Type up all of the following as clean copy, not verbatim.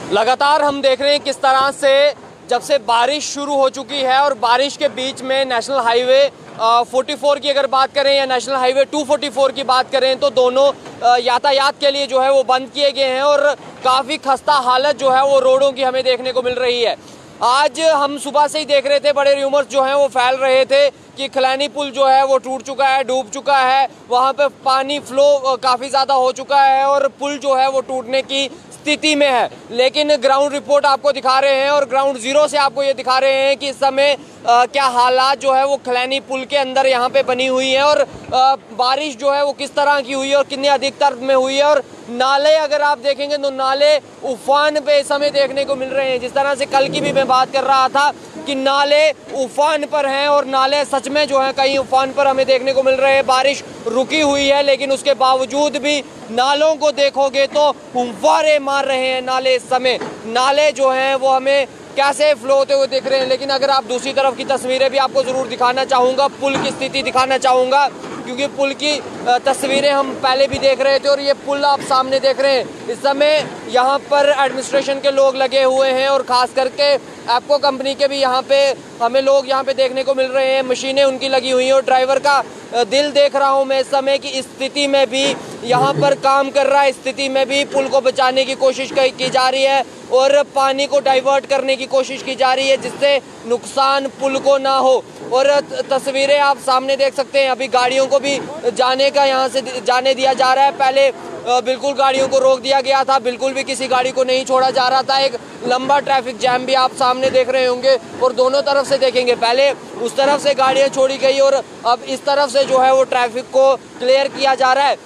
लगातार हम देख रहे हैं किस तरह से जब से बारिश शुरू हो चुकी है और बारिश के बीच में नेशनल हाईवे 44 की अगर बात करें या नेशनल हाईवे 244 की बात करें तो दोनों यातायात के लिए जो है वो बंद किए गए हैं और काफ़ी खस्ता हालत जो है वो रोडों की हमें देखने को मिल रही है। आज हम सुबह से ही देख रहे थे, बड़े रूमर्स जो हैं वो फैल रहे थे कि खलैनी पुल जो है वो टूट चुका है, डूब चुका है, वहाँ पे पानी फ्लो काफ़ी ज़्यादा हो चुका है और पुल जो है वो टूटने की स्थिति में है। लेकिन ग्राउंड रिपोर्ट आपको दिखा रहे हैं और ग्राउंड जीरो से आपको ये दिखा रहे हैं कि इस समय क्या हालात जो है वो खलैनी पुल के अंदर यहाँ पे बनी हुई है और बारिश जो है वो किस तरह की हुई है और कितनी अधिकतर में हुई है। और नाले अगर आप देखेंगे तो नाले उफान पे इस समय देखने को मिल रहे हैं। जिस तरह से कल की भी मैं बात कर रहा था कि नाले उफान पर हैं और नाले सच में जो है कहीं उफान पर हमें देखने को मिल रहे हैं। बारिश रुकी हुई है लेकिन उसके बावजूद भी नालों को देखोगे तो फुव्वारे मार रहे हैं नाले। इस समय नाले जो हैं वो हमें कैसे फ्लो होते हुए दिख रहे हैं। लेकिन अगर आप दूसरी तरफ की तस्वीरें भी आपको ज़रूर दिखाना चाहूँगा, पुल की स्थिति दिखाना चाहूँगा, क्योंकि पुल की तस्वीरें हम पहले भी देख रहे थे और ये पुल आप सामने देख रहे हैं। इस समय यहाँ पर एडमिनिस्ट्रेशन के लोग लगे हुए हैं और ख़ास करके एप्को कंपनी के भी यहाँ पे हमें लोग यहाँ पे देखने को मिल रहे हैं। मशीनें उनकी लगी हुई हैं और ड्राइवर का दिल देख रहा हूँ मैं इस समय की स्थिति में भी यहाँ पर काम कर रहा है। स्थिति में भी पुल को बचाने की कोशिश की जा रही है और पानी को डाइवर्ट करने की कोशिश की जा रही है जिससे नुकसान पुल को ना हो। और तस्वीरें आप सामने देख सकते हैं, अभी गाड़ियों को भी जाने का यहाँ से जाने दिया जा रहा है। पहले बिल्कुल गाड़ियों को रोक दिया गया था, बिल्कुल भी किसी गाड़ी को नहीं छोड़ा जा रहा था। एक लंबा ट्रैफिक जैम भी आप सामने देख रहे होंगे और दोनों तरफ से देखेंगे, पहले उस तरफ से गाड़ियाँ छोड़ी गई और अब इस तरफ से जो है वो ट्रैफिक को क्लियर किया जा रहा है।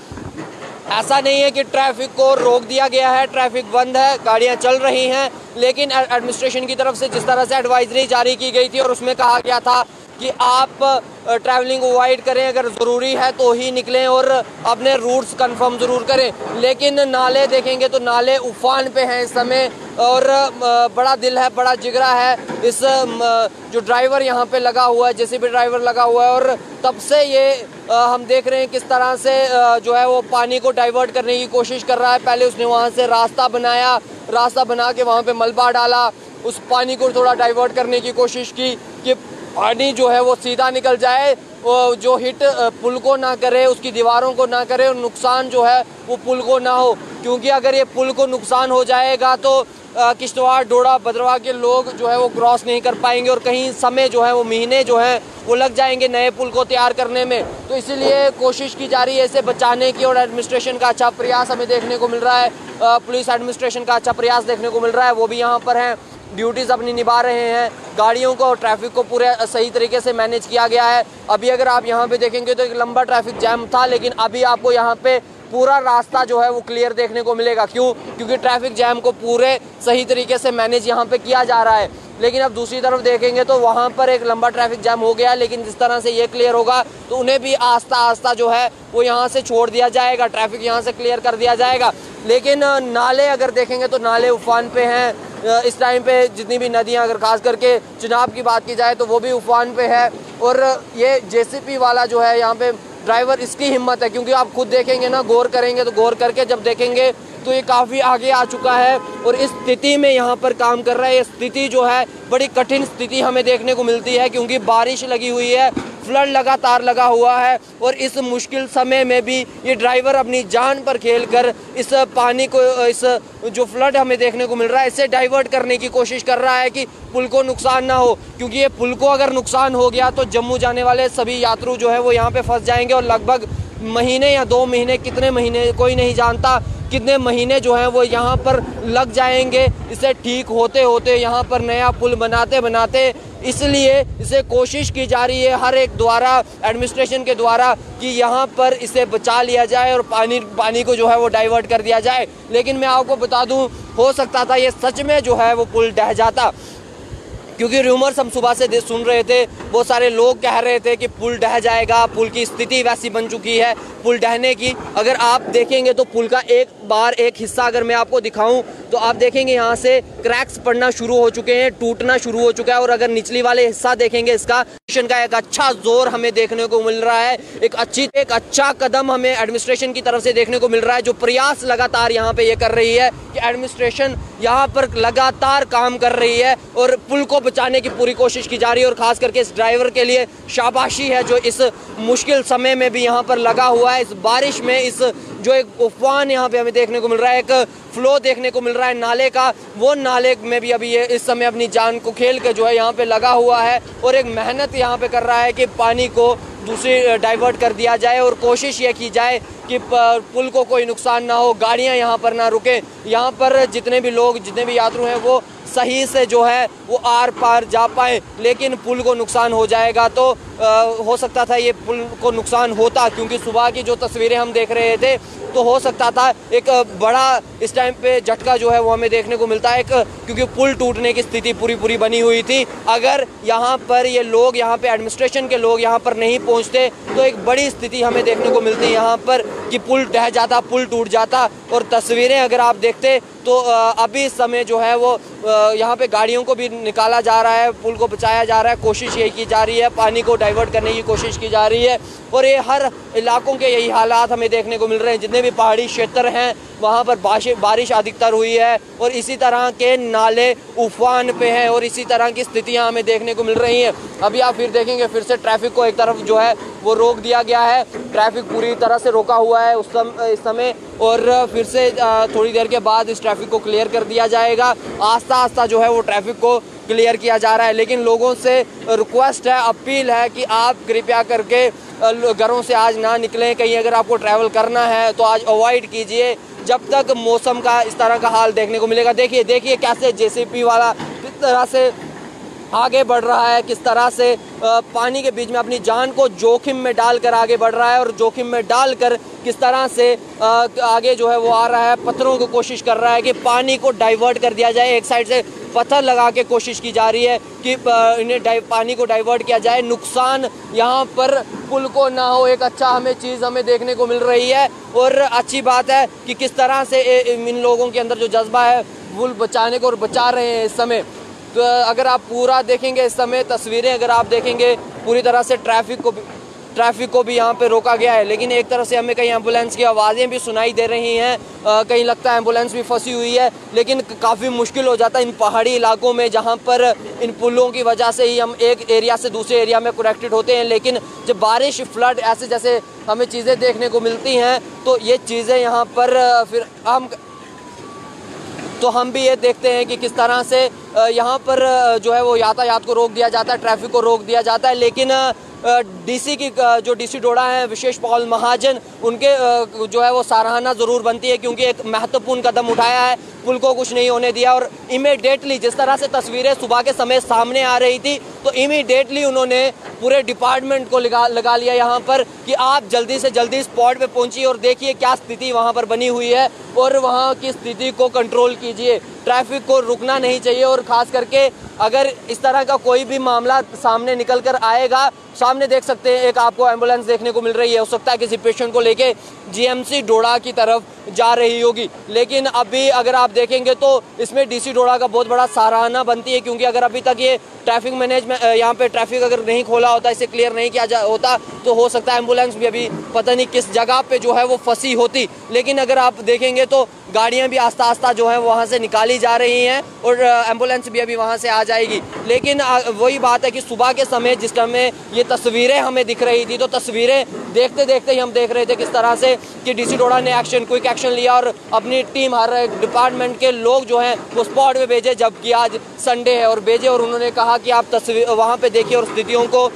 ऐसा नहीं है कि ट्रैफिक को रोक दिया गया है, ट्रैफिक बंद है, गाड़ियां चल रही हैं। लेकिन एडमिनिस्ट्रेशन की तरफ से जिस तरह से एडवाइजरी जारी की गई थी और उसमें कहा गया था कि आप ट्रैवलिंग अवॉइड करें, अगर ज़रूरी है तो ही निकलें और अपने रूट्स कंफर्म ज़रूर करें। लेकिन नाले देखेंगे तो नाले उफान पे हैं इस समय और बड़ा दिल है, बड़ा जिगरा है इस जो ड्राइवर यहाँ पे लगा हुआ है, जेसीबी ड्राइवर लगा हुआ है और तब से ये हम देख रहे हैं किस तरह से जो है वो पानी को डाइवर्ट करने की कोशिश कर रहा है। पहले उसने वहाँ से रास्ता बनाया, रास्ता बना के वहाँ पे मलबा डाला, उस पानी को थोड़ा डाइवर्ट करने की कोशिश की कि पानी जो है वो सीधा निकल जाए, वो जो हिट पुल को ना करे, उसकी दीवारों को ना करे और नुकसान जो है वो पुल को ना हो। क्योंकि अगर ये पुल को नुकसान हो जाएगा तो किश्तवाड़, डोडा, भद्रवाह के लोग जो है वो क्रॉस नहीं कर पाएंगे और कहीं समय जो है वो महीने जो है वो लग जाएंगे नए पुल को तैयार करने में। तो इसीलिए कोशिश की जा रही है इसे बचाने की और एडमिनिस्ट्रेशन का अच्छा प्रयास हमें देखने को मिल रहा है। पुलिस एडमिनिस्ट्रेशन का अच्छा प्रयास देखने को मिल रहा है, वो भी यहाँ पर हैं, ड्यूटीज़ अपनी निभा रहे हैं। गाड़ियों को, ट्रैफिक को पूरे सही तरीके से मैनेज किया गया है। अभी अगर आप यहाँ पे देखेंगे तो एक लंबा ट्रैफिक जैम था, लेकिन अभी आपको यहाँ पे पूरा रास्ता जो है वो क्लियर देखने को मिलेगा। क्यों? क्योंकि ट्रैफिक जैम को पूरे सही तरीके से मैनेज यहाँ पे किया जा रहा है। लेकिन अब दूसरी तरफ देखेंगे तो वहाँ पर एक लंबा ट्रैफिक जैम हो गया, लेकिन जिस तरह से ये क्लियर होगा तो उन्हें भी आस्ता आस्ता जो है वो यहाँ से छोड़ दिया जाएगा, ट्रैफिक यहाँ से क्लियर कर दिया जाएगा। लेकिन नाले अगर देखेंगे तो नाले उफान पे हैं इस टाइम पे। जितनी भी नदियाँ, अगर खास करके चिनाब की बात की जाए तो वो भी उफान पे है। और ये जेसीबी वाला जो है यहाँ पे ड्राइवर, इसकी हिम्मत है, क्योंकि आप खुद देखेंगे ना, गौर करेंगे तो गौर करके जब देखेंगे तो ये काफ़ी आगे आ चुका है और इस स्थिति में यहाँ पर काम कर रहा है। ये स्थिति जो है बड़ी कठिन स्थिति हमें देखने को मिलती है क्योंकि बारिश लगी हुई है, फ्लड लगातार लगा हुआ है और इस मुश्किल समय में भी ये ड्राइवर अपनी जान पर खेलकर इस पानी को, इस जो फ्लड हमें देखने को मिल रहा है, इससे डाइवर्ट करने की कोशिश कर रहा है कि पुल को नुकसान ना हो। क्योंकि ये पुल को अगर नुकसान हो गया तो जम्मू जाने वाले सभी यात्रु जो है वो यहाँ पे फंस जाएंगे और लगभग महीने या 2 महीने, कितने महीने कोई नहीं जानता, कितने महीने जो हैं वो यहाँ पर लग जाएंगे इसे ठीक होते होते, यहाँ पर नया पुल बनाते बनाते। इसलिए इसे कोशिश की जा रही है हर एक द्वारा, एडमिनिस्ट्रेशन के द्वारा, कि यहाँ पर इसे बचा लिया जाए और पानी को जो है वो डाइवर्ट कर दिया जाए। लेकिन मैं आपको बता दूँ, हो सकता था ये सच में जो है वो पुल ढह जाता, क्योंकि रूमर्स हम सुबह से सुन रहे थे, बहुत सारे लोग कह रहे थे कि पुल ढह जाएगा, पुल की स्थिति वैसी बन चुकी है पुल ढहने की। अगर आप देखेंगे तो पुल का एक हिस्सा अगर मैं आपको दिखाऊं तो आप देखेंगे यहाँ से क्रैक्स पड़ना शुरू हो चुके हैं, टूटना शुरू हो चुका है। और अगर निचली वाले हिस्सा देखेंगे, इसका एक अच्छा जोर हमें देखने को मिल रहा है, एक अच्छा कदम हमें एडमिनिस्ट्रेशन की तरफ से देखने को मिल रहा है, जो प्रयास लगातार यहाँ पे ये कर रही है कि एडमिनिस्ट्रेशन यहाँ पर लगातार काम कर रही है और पुल को बचाने की पूरी कोशिश की जा रही है। और खास करके इस ड्राइवर के लिए शाबाशी है जो इस मुश्किल समय में भी यहाँ पर लगा हुआ है, इस बारिश में, इस जो एक उफान यहाँ पे हमें देखने को मिल रहा है, एक फ्लो देखने को मिल रहा है नाले का, वो नाले में भी अभी ये इस समय अपनी जान को खेल के जो है यहाँ पे लगा हुआ है और एक मेहनत यहाँ पे कर रहा है कि पानी को दूसरी डाइवर्ट कर दिया जाए और कोशिश ये की जाए कि पुल को कोई नुकसान ना हो, गाड़ियाँ यहाँ पर ना रुके, यहाँ पर जितने भी लोग, जितने भी यात्रु हैं वो सही से जो है वो आर पार जा पाए। लेकिन पुल को नुकसान हो जाएगा तो हो सकता था ये पुल को नुकसान होता, क्योंकि सुबह की जो तस्वीरें हम देख रहे थे तो हो सकता था एक बड़ा इस टाइम पे झटका जो है वो हमें देखने को मिलता है, क्योंकि पुल टूटने की स्थिति पूरी बनी हुई थी। अगर यहाँ पर ये लोग, यहाँ पे एडमिनिस्ट्रेशन के लोग यहाँ पर नहीं पहुँचते तो एक बड़ी स्थिति हमें देखने को मिलती यहाँ पर कि पुल ढह जाता, पुल टूट जाता। और तस्वीरें अगर आप देखते तो अभी इस समय जो है वो यहाँ पे गाड़ियों को भी निकाला जा रहा है, पुल को बचाया जा रहा है, कोशिश यही की जा रही है, पानी को डाइवर्ट करने की कोशिश की जा रही है। और ये हर इलाकों के यही हालात हमें देखने को मिल रहे हैं, जितने भी पहाड़ी क्षेत्र हैं वहाँ पर बारिश अधिकतर हुई है और इसी तरह के नाले उफान पे हैं और इसी तरह की स्थितियाँ हमें देखने को मिल रही हैं। अभी आप फिर देखेंगे, फिर से ट्रैफिक को एक तरफ जो है वो रोक दिया गया है, ट्रैफिक पूरी तरह से रोका हुआ है इस समय और फिर से थोड़ी देर के बाद इस ट्रैफिक को क्लियर कर दिया जाएगा। आस्ता जो है वो ट्रैफिक को क्लियर किया जा रहा है। लेकिन लोगों से रिक्वेस्ट है, अपील है कि आप कृपया करके घरों से आज ना निकलें, कहीं अगर आपको ट्रैवल करना है तो आज अवॉइड कीजिए जब तक मौसम का इस तरह का हाल देखने को मिलेगा। देखिए कैसे जेसीबी वाला किस तरह से आगे बढ़ रहा है, किस तरह से पानी के बीच में अपनी जान को जोखिम में डालकर आगे बढ़ रहा है और जोखिम में डालकर किस तरह से आगे जो है वो आ रहा है, पत्थरों को कोशिश कर रहा है कि पानी को डाइवर्ट कर दिया जाए। एक साइड से पत्थर लगा के कोशिश की जा रही है कि इन्हें पानी को डाइवर्ट किया जाए, नुकसान यहाँ पर पुल को ना हो। एक अच्छा हमें देखने को मिल रही है और अच्छी बात है कि किस तरह से इन लोगों के अंदर जो जज्बा है पुल बचाने को और बचा रहे हैं इस समय। तो अगर आप पूरा देखेंगे इस समय तस्वीरें, अगर आप देखेंगे पूरी तरह से ट्रैफिक को भी यहाँ पे रोका गया है। लेकिन एक तरह से हमें कहीं एम्बुलेंस की आवाज़ें भी सुनाई दे रही हैं, कहीं लगता है एम्बुलेंस भी फंसी हुई है। लेकिन काफ़ी मुश्किल हो जाता है इन पहाड़ी इलाकों में जहाँ पर इन पुलों की वजह से ही हम एक एरिया से दूसरे एरिया में कनेक्टेड होते हैं। लेकिन जब बारिश, फ्लड ऐसे जैसे हमें चीज़ें देखने को मिलती हैं तो ये चीज़ें यहाँ पर फिर हम भी ये देखते हैं कि किस तरह से यहाँ पर जो है वो यातायात को रोक दिया जाता है, ट्रैफिक को रोक दिया जाता है। लेकिन जो डीसी डोडा हैं विशेष पॉल महाजन, उनके जो है वो सराहना ज़रूर बनती है, क्योंकि एक महत्वपूर्ण कदम उठाया है, पुल को कुछ नहीं होने दिया। और इमीडिएटली जिस तरह से तस्वीरें सुबह के समय सामने आ रही थी तो इमीडिएटली उन्होंने पूरे डिपार्टमेंट को लगा लिया यहाँ पर कि आप जल्दी से जल्दी स्पॉट पे पहुँचिए और देखिए क्या स्थिति वहाँ पर बनी हुई है और वहाँ की स्थिति को कंट्रोल कीजिए। ट्रैफिक को रुकना नहीं चाहिए और ख़ास करके अगर इस तरह का कोई भी मामला सामने निकल कर आएगा, सामने देख सकते हैं एक आपको एम्बुलेंस देखने को मिल रही है, हो सकता है किसी पेशेंट को लेके जीएमसी डोडा की तरफ जा रही होगी। लेकिन अभी अगर आप देखेंगे तो इसमें डीसी डोडा का बहुत बड़ा सराहना बनती है, क्योंकि अगर अभी तक ये ट्रैफिक मैनेजमेंट यहाँ पे ट्रैफिक अगर नहीं खोला होता, इसे क्लियर नहीं किया होता तो हो सकता है एम्बुलेंस भी अभी पता नहीं किस जगह पे जो है वो फंसी होती। लेकिन अगर आप देखेंगे तो गाड़ियाँ भी आस्ता जो है वहाँ से निकाली जा रही हैं और एम्बुलेंस भी अभी वहाँ से आ जाएगी। लेकिन वही बात है कि सुबह के समय जिस समय ये तस्वीरें हमें दिख रही थी तो तस्वीरें देखते देखते ही हम देख रहे थे किस तरह से कि डीसी डोडा ने क्विक एक्शन लिया और अपनी टीम, हर डिपार्टमेंट के लोग जो हैं वो स्पॉट पे भेजे, जबकि आज संडे है, और भेजे और उन्होंने कहा कि आप तस्वीर वहाँ पे देखिए और स्थितियों को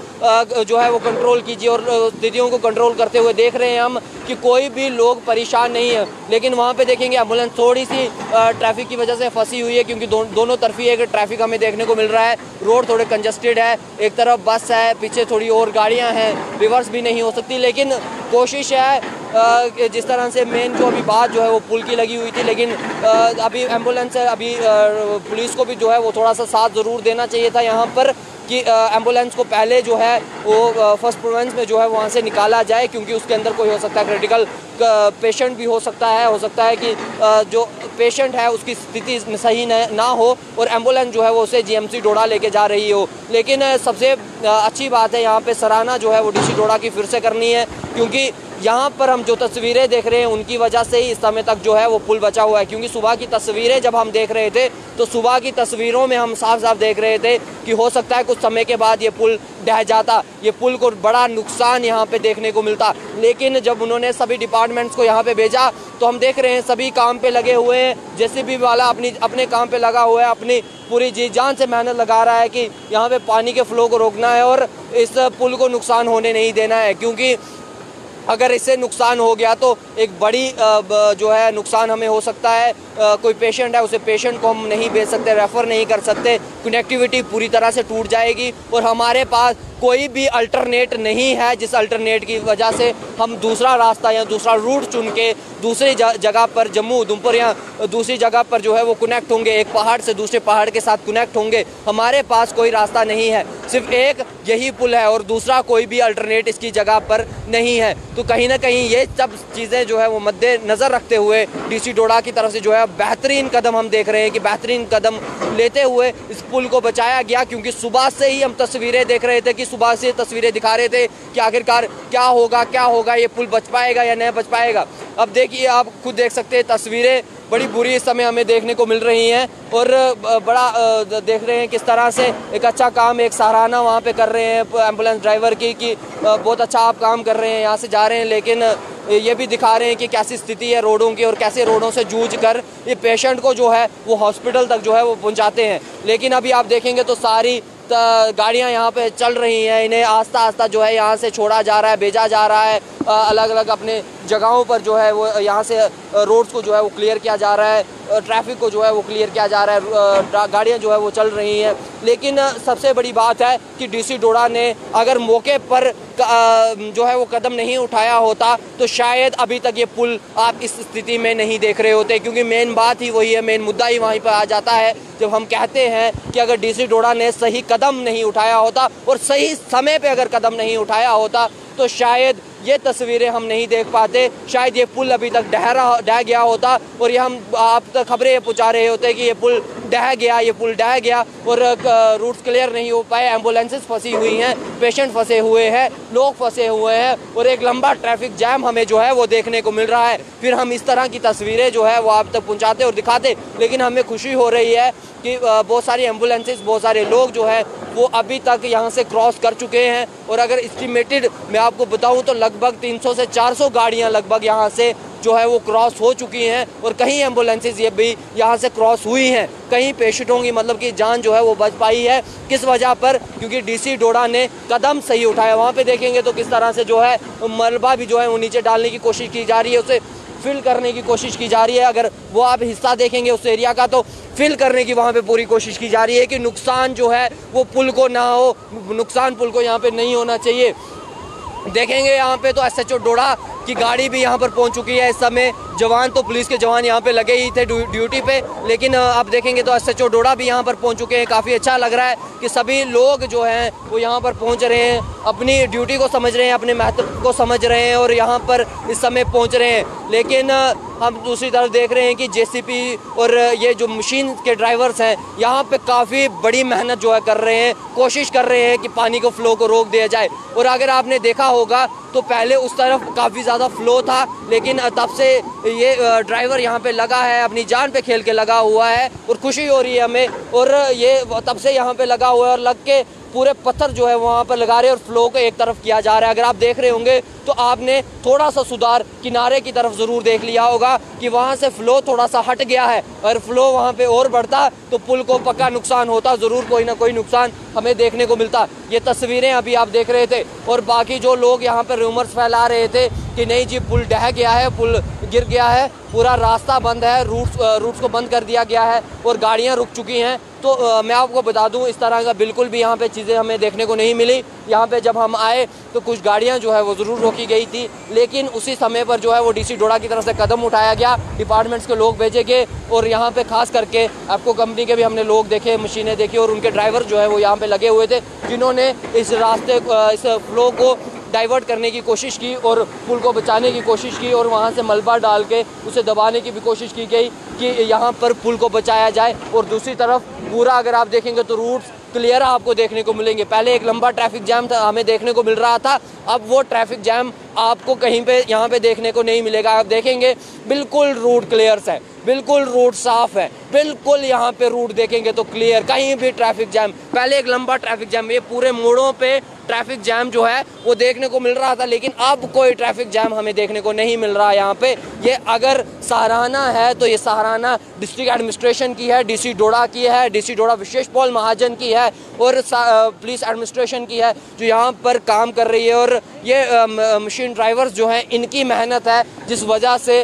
जो है वो कंट्रोल कीजिए। और स्थितियों को कंट्रोल करते हुए देख रहे हैं हम कि कोई भी लोग परेशान नहीं है। लेकिन वहाँ पे देखेंगे एम्बुलेंस थोड़ी सी ट्रैफिक की वजह से फंसी हुई है, क्योंकि दोनों तरफी एक ट्रैफिक हमें देखने को मिल रहा है। रोड थोड़े कंजस्टेड है, एक तरफ बस है, पीछे थोड़ी और गाड़ियाँ हैं, रिवर्स भी नहीं हो सकती। लेकिन कोशिश है जिस तरह से मेन जो अभी बात जो है वो पुल की लगी हुई थी, लेकिन अभी एम्बुलेंस है, अभी पुलिस को भी जो है वो थोड़ा सा साथ ज़रूर देना चाहिए था यहाँ पर कि एम्बुलेंस को पहले जो है वो फर्स्ट प्रोविंस में जो है वहाँ से निकाला जाए, क्योंकि उसके अंदर कोई हो सकता है क्रिटिकल पेशेंट भी हो सकता है कि जो पेशेंट है उसकी स्थिति सही ना हो और एम्बुलेंस जो है वो उसे जीएमसी डोडा लेके जा रही हो। लेकिन सबसे अच्छी बात है यहाँ पे सराहना जो है वो डीसी डोडा की फिर से करनी है, क्योंकि यहाँ पर हम जो तस्वीरें देख रहे हैं उनकी वजह से ही इस समय तक जो है वो पुल बचा हुआ है। क्योंकि सुबह की तस्वीरें जब हम देख रहे थे तो सुबह की तस्वीरों में हम साफ साफ देख रहे थे कि हो सकता है कुछ समय के बाद ये पुल ढह जाता, ये पुल को बड़ा नुकसान यहाँ पे देखने को मिलता। लेकिन जब उन्होंने सभी डिपार्टमेंट्स को यहाँ पे भेजा तो हम देख रहे हैं सभी काम पे लगे हुए हैं। जेसीबी वाला अपने काम पे लगा हुआ है, अपनी पूरी जी जान से मेहनत लगा रहा है कि यहाँ पे पानी के फ्लो को रोकना है और इस पुल को नुकसान होने नहीं देना है, क्योंकि अगर इससे नुकसान हो गया तो एक बड़ी जो है नुकसान हमें हो सकता है। कोई पेशेंट है उसे पेशेंट को हम नहीं भेज सकते, रेफ़र नहीं कर सकते, कनेक्टिविटी पूरी तरह से टूट जाएगी और हमारे पास कोई भी अल्टरनेट नहीं है, जिस अल्टरनेट की वजह से हम दूसरा रास्ता या दूसरा रूट चुन के दूसरी जगह पर जम्मू उधमपुर या दूसरी जगह पर जो है वो कनेक्ट होंगे, एक पहाड़ से दूसरे पहाड़ के साथ कनेक्ट होंगे। हमारे पास कोई रास्ता नहीं है, सिर्फ एक यही पुल है और दूसरा कोई भी अल्टरनेट इसकी जगह पर नहीं है। तो कहीं ना कहीं ये सब चीज़ें जो है वो मद्देनज़र रखते हुए डीसी डोडा की तरफ से जो है बेहतरीन कदम हम देख रहे हैं कि बेहतरीन कदम लेते हुए इस पुल को बचाया गया। क्योंकि सुबह से ही हम तस्वीरें देख रहे थे कि सुबह से तस्वीरें दिखा रहे थे कि आखिरकार क्या होगा, ये पुल बच पाएगा या नहीं बच पाएगा। अब देखिए, आप खुद देख सकते हैं तस्वीरें बड़ी बुरी इस समय हमें देखने को मिल रही हैं और बड़ा देख रहे हैं किस तरह से एक अच्छा काम, एक सराहना वहाँ पे कर रहे हैं एम्बुलेंस ड्राइवर की कि बहुत अच्छा आप काम कर रहे हैं, यहाँ से जा रहे हैं। लेकिन ये भी दिखा रहे हैं कि कैसी स्थिति है रोडों की और कैसे रोडों से जूझ कर ये पेशेंट को जो है वो हॉस्पिटल तक जो है वो पहुँचाते हैं। लेकिन अभी आप देखेंगे तो सारी गाड़ियाँ यहाँ पे चल रही हैं, इन्हें आस्ता आस्ता जो है यहाँ से छोड़ा जा रहा है, भेजा जा रहा है अलग अलग अपने जगहों पर जो है वो यहाँ से रोड्स को जो है वो क्लियर किया जा रहा है, ट्रैफिक को जो है वो क्लियर किया जा रहा है, गाड़ियाँ जो है वो चल रही हैं। लेकिन सबसे बड़ी बात है कि डीसी डोडा ने अगर मौके पर जो है वो कदम नहीं उठाया होता तो शायद अभी तक ये पुल आप इस स्थिति में नहीं देख रहे होते। क्योंकि मेन बात ही वही है, मेन मुद्दा ही वहीं पर आ जाता है जब हम कहते हैं कि अगर डीसी डोडा ने सही कदम नहीं उठाया होता और सही समय पे अगर कदम नहीं उठाया होता तो शायद ये तस्वीरें हम नहीं देख पाते, शायद ये पुल अभी तक ढह गया होता और ये हम आप तक खबरें पहुँचा रहे होते कि ये पुल ढह गया और रूट्स क्लियर नहीं हो पाए, एम्बुलेंसेस फंसी हुई हैं, पेशेंट फंसे हुए हैं, लोग फंसे हुए हैं और एक लंबा ट्रैफिक जैम हमें जो है वो देखने को मिल रहा है। फिर हम इस तरह की तस्वीरें जो है वो आप तक पहुँचाते और दिखाते, लेकिन हमें खुशी हो रही है कि बहुत सारी एम्बुलेंसेस, बहुत सारे लोग जो है वो अभी तक यहाँ से क्रॉस कर चुके हैं। और अगर एस्टिमेटेड मैं आपको बताऊँ तो लगभग 300 से 400 गाड़ियाँ लगभग यहाँ से जो है वो क्रॉस हो चुकी हैं और कहीं एम्बुलेंसेस ये भी यहाँ से क्रॉस हुई हैं, कहीं पेशेंटों की मतलब कि जान जो है वो बच पाई है। किस वजह पर? क्योंकि डीसी डोडा ने कदम सही उठाया। वहाँ पे देखेंगे तो किस तरह से जो है मलबा भी जो है वो नीचे डालने की कोशिश की जा रही है, उसे फिल करने की कोशिश की जा रही है। अगर वो आप हिस्सा देखेंगे उस एरिया का तो फिल करने की वहाँ पे पूरी कोशिश की जा रही है कि नुकसान जो है वो पुल को ना हो, नुकसान पुल को यहाँ पे नहीं होना चाहिए। देखेंगे यहाँ पे तो एसएचओ डोडा की गाड़ी भी यहाँ पर पहुँच चुकी है। इस समय जवान तो पुलिस के जवान यहाँ पे लगे ही थे ड्यूटी पे, लेकिन आप देखेंगे तो एसएचओ डोडा भी यहाँ पर पहुँच चुके हैं। काफ़ी अच्छा लग रहा है कि सभी लोग जो हैं वो यहाँ पर पहुँच रहे हैं, अपनी ड्यूटी को समझ रहे हैं, अपने महत्व को समझ रहे हैं और यहाँ पर इस समय पहुँच रहे हैं। लेकिन हम दूसरी तरफ देख रहे हैं कि जेसीबी और ये जो मशीन के ड्राइवर्स हैं यहाँ पे काफ़ी बड़ी मेहनत जो है कर रहे हैं, कोशिश कर रहे हैं कि पानी को फ्लो को रोक दिया जाए। और अगर आपने देखा होगा तो पहले उस तरफ काफ़ी ज़्यादा फ्लो था, लेकिन तब से ये ड्राइवर यहाँ पे लगा है, अपनी जान पे खेल के लगा हुआ है और खुशी हो रही है हमें। और ये तब से यहाँ पे लगा हुआ है और लग के पूरे पत्थर जो है वहाँ पर लगा रहे हैं और फ्लो को एक तरफ किया जा रहा है। अगर आप देख रहे होंगे तो आपने थोड़ा सा सुधार किनारे की तरफ ज़रूर देख लिया होगा कि वहाँ से फ्लो थोड़ा सा हट गया है। अगर फ्लो वहाँ पे और बढ़ता तो पुल को पक्का नुकसान होता, ज़रूर कोई ना कोई नुकसान हमें देखने को मिलता। ये तस्वीरें अभी आप देख रहे थे और बाकी जो लोग यहाँ पर रूमर्स फैला रहे थे कि नहीं जी पुल ढह गया है, पुल गिर गया है, पूरा रास्ता बंद है, रूट्स को बंद कर दिया गया है और गाड़ियाँ रुक चुकी हैं, तो मैं आपको बता दूं इस तरह का बिल्कुल भी यहाँ पे चीज़ें हमें देखने को नहीं मिली। यहाँ पे जब हम आए तो कुछ गाड़ियाँ जो है वो ज़रूर रोकी की गई थी, लेकिन उसी समय पर जो है वो डीसी डोडा की तरफ से कदम उठाया गया, डिपार्टमेंट्स के लोग भेजे गए और यहाँ पे खास करके आपको कंपनी के भी हमने लोग देखे, मशीनें देखी और उनके ड्राइवर जो है वो यहाँ पे लगे हुए थे, जिन्होंने इस रास्ते इस फ्लो को डाइवर्ट करने की कोशिश की और पुल को बचाने की कोशिश की और वहाँ से मलबा डाल के उसे दबाने की भी कोशिश की गई कि यहाँ पर पुल को बचाया जाए। और दूसरी तरफ पूरा अगर आप देखेंगे तो रूट्स क्लियर आपको देखने को मिलेंगे। पहले एक लंबा ट्रैफिक जैम था हमें देखने को मिल रहा था, अब वो ट्रैफिक जैम आपको कहीं पे यहाँ पे देखने को नहीं मिलेगा। आप देखेंगे बिल्कुल रूट क्लियर्स है, बिल्कुल रूट साफ है, बिल्कुल यहाँ पे रूट देखेंगे तो क्लियर, कहीं भी ट्रैफिक जैम। पहले एक लंबा ट्रैफिक जैम, ये पूरे मोड़ों पे ट्रैफिक जैम जो है वो देखने को मिल रहा था, लेकिन अब कोई ट्रैफिक जैम हमें देखने को नहीं मिल रहा है यहाँ पे। ये अगर सराहना है तो ये सराहना डिस्ट्रिक्ट एडमिनिस्ट्रेशन की है, डीसी डोडा की है, डीसी डोडा विशेष पॉल महाजन की है और पुलिस एडमिनिस्ट्रेशन की है जो यहाँ पर काम कर रही है। और ये मशीन ड्राइवर्स जो हैं इनकी मेहनत है जिस वजह से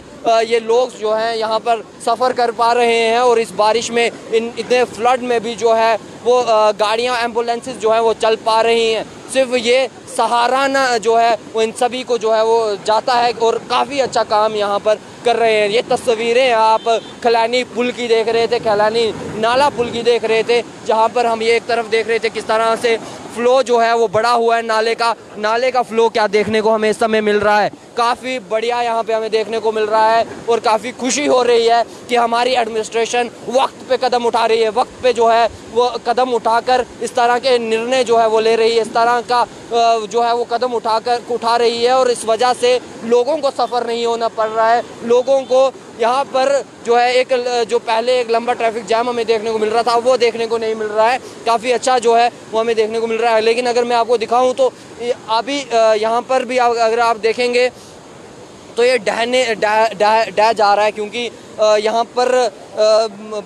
ये लोग जो हैं यहाँ पर सफ़र कर पा रहे हैं और इस बारिश में इतने फ्लड में भी जो है वो गाड़ियाँ एम्बुलेंसेस जो हैं वो चल पा रही हैं। सिर्फ ये सहाराना जो है वो इन सभी को जो है वो जाता है और काफ़ी अच्छा काम यहाँ पर कर रहे हैं। ये तस्वीरें आप खैलानी पुल की देख रहे थे, खैलानी नाला पुल की देख रहे थे, जहाँ पर हम ये एक तरफ देख रहे थे किस तरह से फ्लो जो है वो बढ़ा हुआ है नाले का फ्लो क्या देखने को हमें इस समय मिल रहा है। काफ़ी बढ़िया यहाँ पे हमें देखने को मिल रहा है और काफ़ी खुशी हो रही है कि हमारी एडमिनिस्ट्रेशन वक्त पे कदम उठा रही है, वक्त पे जो है वो कदम उठाकर इस तरह के निर्णय जो है वो ले रही है, इस तरह का जो है वो कदम उठा रही है और इस वजह से लोगों को सफ़र नहीं होना पड़ रहा है। लोगों को यहाँ पर जो है जो पहले एक लंबा ट्रैफिक जैम हमें देखने को मिल रहा था वो देखने को नहीं मिल रहा है, काफ़ी अच्छा जो है वो हमें देखने को मिल रहा है। लेकिन अगर मैं आपको दिखाऊं तो अभी यहाँ पर भी अगर आप देखेंगे तो ये डह जा रहा है, क्योंकि यहाँ पर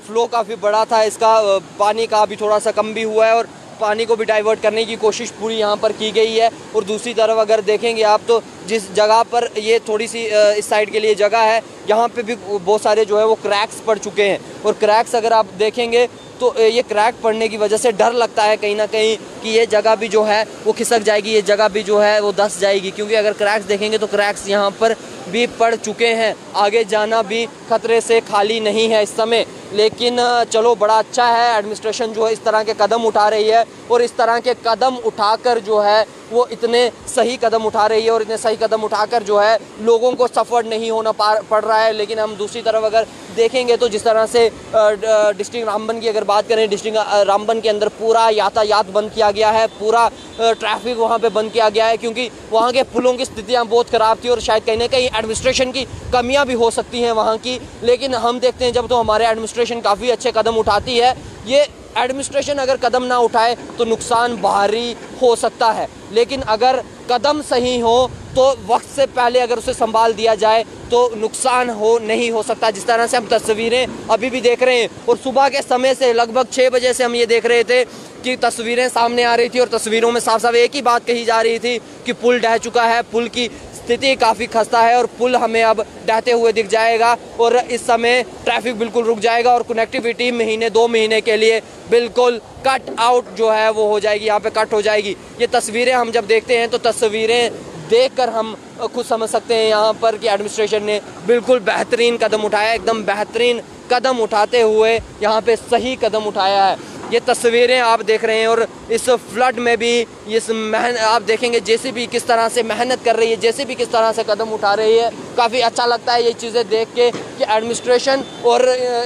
फ्लो काफ़ी बड़ा था, इसका पानी का अभी थोड़ा सा कम भी हुआ है और पानी को भी डाइवर्ट करने की कोशिश पूरी यहाँ पर की गई है। और दूसरी तरफ अगर देखेंगे आप तो जिस जगह पर ये थोड़ी सी इस साइड के लिए जगह है, यहाँ पे भी बहुत सारे जो है वो क्रैक्स पड़ चुके हैं और क्रैक्स अगर आप देखेंगे तो ये क्रैक पड़ने की वजह से डर लगता है कहीं ना कहीं कि ये जगह भी जो है वो खिसक जाएगी, ये जगह भी जो है वो धंस जाएगी, क्योंकि अगर क्रैक्स देखेंगे तो क्रैक्स यहाँ पर भी पड़ चुके हैं। आगे जाना भी खतरे से खाली नहीं है इस समय। लेकिन चलो बड़ा अच्छा है, एडमिनिस्ट्रेशन जो है इस तरह के कदम उठा रही है और इस तरह के कदम उठाकर जो है वो इतने सही कदम उठा रही है और इतने सही कदम उठाकर जो है लोगों को सफ़र नहीं होना पड़ रहा है। लेकिन हम दूसरी तरफ अगर देखेंगे तो जिस तरह से डिस्ट्रिक्ट रामबन की अगर बात करें, डिस्ट्रिक्ट रामबन के अंदर पूरा यातायात बंद किया गया है, पूरा ट्रैफिक वहाँ पे बंद किया गया है, क्योंकि वहाँ के पुलों की स्थितियाँ बहुत ख़राब थी और शायद कहीं ना कहीं एडमिनिस्ट्रेशन की कमियाँ भी हो सकती हैं वहाँ की। लेकिन हम देखते हैं जब तो हमारे एडमिनिस्ट्रेशन काफ़ी अच्छे कदम उठाती है, ये एडमिनिस्ट्रेशन अगर कदम ना उठाए तो नुकसान भारी हो सकता है, लेकिन अगर कदम सही हो तो वक्त से पहले अगर उसे संभाल दिया जाए तो नुकसान नहीं हो सकता। जिस तरह से हम तस्वीरें अभी भी देख रहे हैं और सुबह के समय से लगभग 6 बजे से हम ये देख रहे थे कि तस्वीरें सामने आ रही थी और तस्वीरों में साफ साफ एक ही बात कही जा रही थी कि पुल ढह चुका है, पुल की स्थिति काफ़ी खस्ता है और पुल हमें अब डहते हुए दिख जाएगा और इस समय ट्रैफिक बिल्कुल रुक जाएगा और कनेक्टिविटी महीने 2 महीने के लिए बिल्कुल कट आउट जो है वो हो जाएगी, यहाँ पे कट हो जाएगी। ये तस्वीरें हम जब देखते हैं तो तस्वीरें देखकर हम खुद समझ सकते हैं यहाँ पर कि एडमिनिस्ट्रेशन ने बिल्कुल बेहतरीन कदम उठाया, एकदम बेहतरीन कदम उठाते हुए यहाँ पे सही कदम उठाया है। ये तस्वीरें आप देख रहे हैं और इस फ्लड में भी आप देखेंगे जेसीबी किस तरह से मेहनत कर रही है, जेसीबी किस तरह से कदम उठा रही है। काफ़ी अच्छा लगता है ये चीज़ें देख के कि एडमिनिस्ट्रेशन और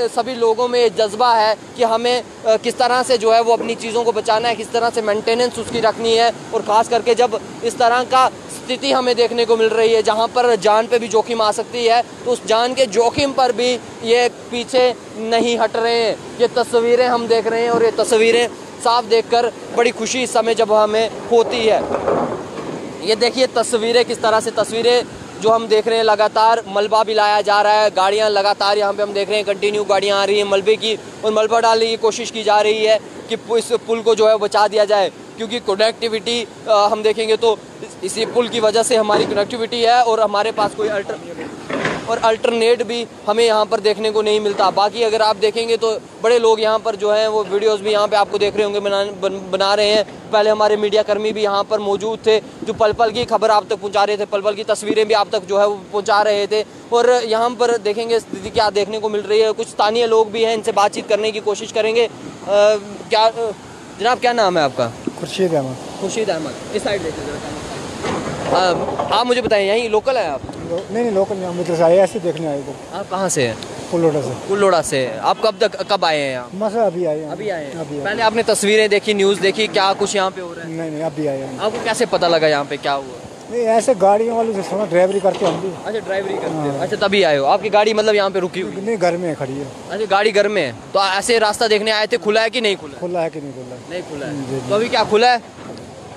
सभी लोगों में ये जज्बा है कि हमें किस तरह से जो है वो अपनी चीज़ों को बचाना है, किस तरह से मेंटेनेंस उसकी रखनी है। और ख़ास करके जब इस तरह का स्थिति हमें देखने को मिल रही है जहाँ पर जान पे भी जोखिम आ सकती है, तो उस जान के जोखिम पर भी ये पीछे नहीं हट रहे हैं। ये तस्वीरें हम देख रहे हैं और ये तस्वीरें साफ देखकर बड़ी खुशी इस समय जब हमें होती है। ये देखिए तस्वीरें किस तरह से, तस्वीरें जो हम देख रहे हैं लगातार मलबा भी लाया जा रहा है, गाड़ियाँ लगातार यहाँ पे हम देख रहे हैं कंटिन्यू गाड़ियाँ आ रही हैं मलबे की और मलबा डालने की कोशिश की जा रही है कि इस पुल को जो है बचा दिया जाए, क्योंकि कनेक्टिविटी हम देखेंगे तो इसी पुल की वजह से हमारी कनेक्टिविटी है और हमारे पास कोई और अल्टरनेट भी हमें यहाँ पर देखने को नहीं मिलता। बाकी अगर आप देखेंगे तो बड़े लोग यहाँ पर जो हैं वो वीडियोस भी यहाँ पे आपको देख रहे होंगे बना रहे हैं। पहले हमारे मीडिया कर्मी भी यहाँ पर मौजूद थे जो पल पल की खबर आप तक पहुँचा रहे थे, पल पल की तस्वीरें भी आप तक जो है वो पहुँचा रहे थे। और यहाँ पर देखेंगे स्थिति क्या देखने को मिल रही है। कुछ स्थानीय लोग भी हैं, इनसे बातचीत करने की कोशिश करेंगे। क्या जनाब, क्या नाम है आपका? खुर्शीद अहमद। खुर्शीद अहमद, इस साइड देखिए जरा। आप मुझे बताएं, यहीं लोकल है आप? नहीं लोकल नहीं, हम इधर से आए, ऐसे देखने आए थे। आप कहाँ से हैं? कुल्लोड़ा से। कुल्लोड़ा से। आप कब आए हैं यहाँ? मसा अभी आए हैं। अभी आए हैं। पहले आपने तस्वीरें देखी, न्यूज़ देखी, क्या कुछ यहाँ पे हो रहा है? नहीं अभी आए हैं। आपको कैसे पता लगा यहाँ पे क्या हुआ? नहीं ऐसे गाड़ियों वालों से सुना, ड्राइवरी करते हम भी। अच्छा, ड्राइवरी करते हो। अच्छा, तभी आए हो। आपकी गाड़ी मतलब यहाँ पे रुकी हुई? नहीं, घर में खड़ी है। अच्छा, गाड़ी घर में है। तो ऐसे रास्ता देखने आए थे, खुला है कि नहीं खुला? खुला है कि नहीं खुला? नहीं खुला है। तो अभी क्या खुला है?